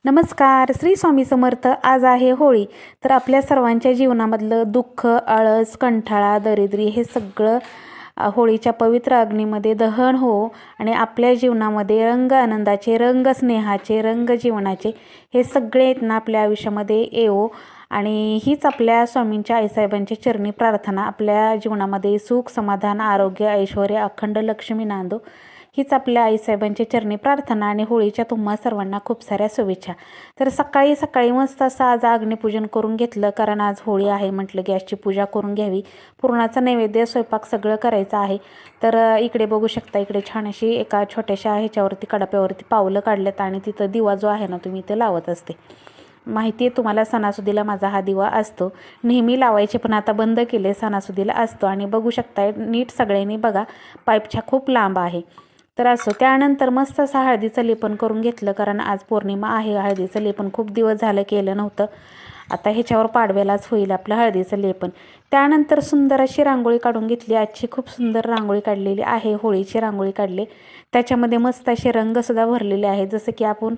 नमस्कार, श्री स्वामी समर्थ. आज आहे होळी. तर आपल्या सर्वांच्या जीवनामधलं दुःख, आळस, कंटाळा, दरिद्री हे सगळं होळीच्या पवित्र अग्नीमध्ये दहन हो आणि आपल्या जीवनामध्ये रंग आनंदाचे, रंग स्नेहाचे, रंग जीवनाचे हे सगळे आहेत ना आपल्या आयुष्यामध्ये येवो. आणि हीच आपल्या स्वामींच्या आईसाहेबांच्या चरणी प्रार्थना. आपल्या जीवनामध्ये सुख, समाधान, आरोग्य, ऐश्वर्य, अखंड लक्ष्मी नांदो हीच आपल्या आईसाहेबांच्या चरणी प्रार्थना. आणि होळीच्या तुम्हा सर्वांना खूप साऱ्या शुभेच्छा. तर सकाळी सकाळी मस्त असं आज अग्निपूजन करून घेतलं, कारण आज होळी आहे म्हटलं गॅसची पूजा करून घ्यावी. पुरणाचा नैवेद्य, स्वयंपाक सगळं करायचं आहे. तर इकडे बघू शकता, इकडे छान अशी एका छोट्याशा ह्याच्यावरती कडाप्यावरती पावलं काढलेत आणि तिथं दिवा जो आहे ना तुम्ही इथं लावत असते. माहिती आहे तुम्हाला, सणासुदीला माझा हा दिवा असतो, नेहमी लावायचे पण आता बंद केले, सणासुदीला असतो. आणि बघू शकता नीट सगळ्यांनी बघा, पाईपच्या खूप लांब आहे. तर असो, त्यानंतर मस्त असं हळदीचं लेपन करून घेतलं, कारण आज पौर्णिमा आहे. हळदीचं लेपन खूप दिवस झालं केलं नव्हतं. आता ह्याच्यावर पाडव्यालाच होईल आपलं हळदीचं लेपन. त्यानंतर सुंदर अशी रांगोळी काढून घेतली. आजची खूप सुंदर रांगोळी काढलेली आहे, होळीची रांगोळी काढली. त्याच्यामध्ये मस्त असे रंगसुद्धा भरलेले आहेत. जसं की आपण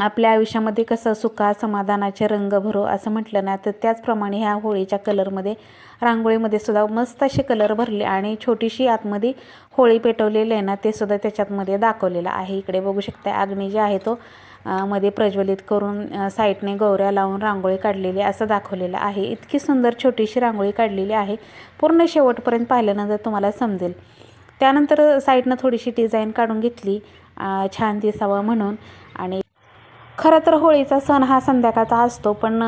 आपल्या आयुष्यामध्ये कसं सुखा समाधानाचे रंग भरो असं म्हटलं ना, तर त्याचप्रमाणे ह्या होळीच्या कलरमध्ये रांगोळीमध्ये सुद्धा मस्त असे कलर भरले आणि छोटीशी आतमध्ये होळी पेटवलेली आहे ना, ते सुद्धा त्याच्यातमध्ये दाखवलेलं आहे. इकडे बघू शकता, अग्नी जे आहे तो मध्ये प्रज्वलित करून साईडने गौऱ्या लावून रांगोळी काढलेली असं दाखवलेलं आहे. इतकी सुंदर छोटीशी रांगोळी काढलेली आहे. पूर्ण शेवटपर्यंत पाहिल्यानंतर तुम्हाला समजेल. त्यानंतर साईडनं थोडीशी डिझाईन काढून घेतली छान दिसावं म्हणून. आणि खरं तर होळीचा सण हा संध्याकाळचा असतो, पण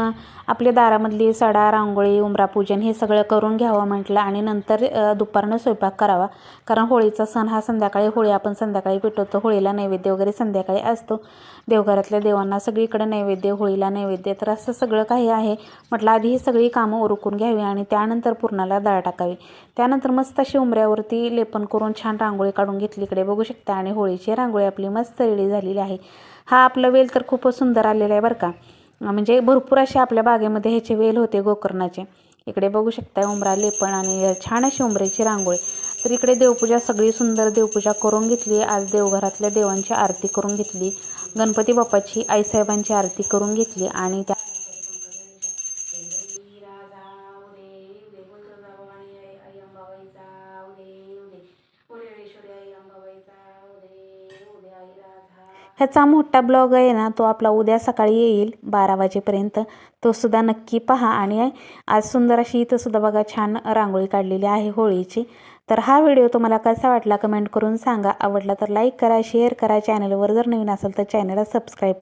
आपल्या दारामधली सडा, रांगोळी, उंबरापूजन हे सगळं करून घ्यावं म्हटलं आणि नंतर दुपारनं स्वयंपाक करावा, कारण होळीचा सण हा संध्याकाळी, होळी आपण संध्याकाळी पेटवतो. होळीला नैवेद्य वगैरे संध्याकाळी असतो, देवघरातल्या देवांना सगळीकडे नैवेद्य, होळीला नैवेद्य. तर असं सगळं काही आहे म्हटलं, आधी ही सगळी कामं उरकून घ्यावी आणि त्यानंतर पुरणाला डाळ टाकावी. त्यानंतर मस्त अशी उंबऱ्यावरती लेपन करून छान रांगोळी काढून घेतली, इकडे बघू शकता. आणि होळीची रांगोळी आपली मस्त रेडी झालेली आहे. हा आपला वेल तर खूपच सुंदर आलेला आहे बरं का, म्हणजे भरपूर असे आपल्या बागेमध्ये ह्याचे वेल होते गोकर्णाचे. इकडे बघू शकता उंबरा लेपण आणि छान अशी उंबऱ्याची रांगोळी. तर इकडे देवपूजा, सगळी सुंदर देवपूजा करून घेतली. आज देवघरातल्या देवांची आरती करून घेतली, गणपती बाप्पाची, आईसाहेबांची आरती करून घेतली. आणि त्या ह्याचा मोठा ब्लॉग आहे ना, तो आपला उद्या सकाळी येईल 12 वाजेपर्यंत, तो सुद्धा नक्की पहा. आणि आज सुंदर अशी इथं सुद्धा बघा छान रांगोळी काढलेली आहे होळीची. तर हा व्हिडिओ तुम्हाला कसा वाटला कमेंट करून सांगा. आवडला तर लाईक करा, शेअर करा. चॅनलवर जर नवीन असेल तर चॅनलला सबस्क्राईब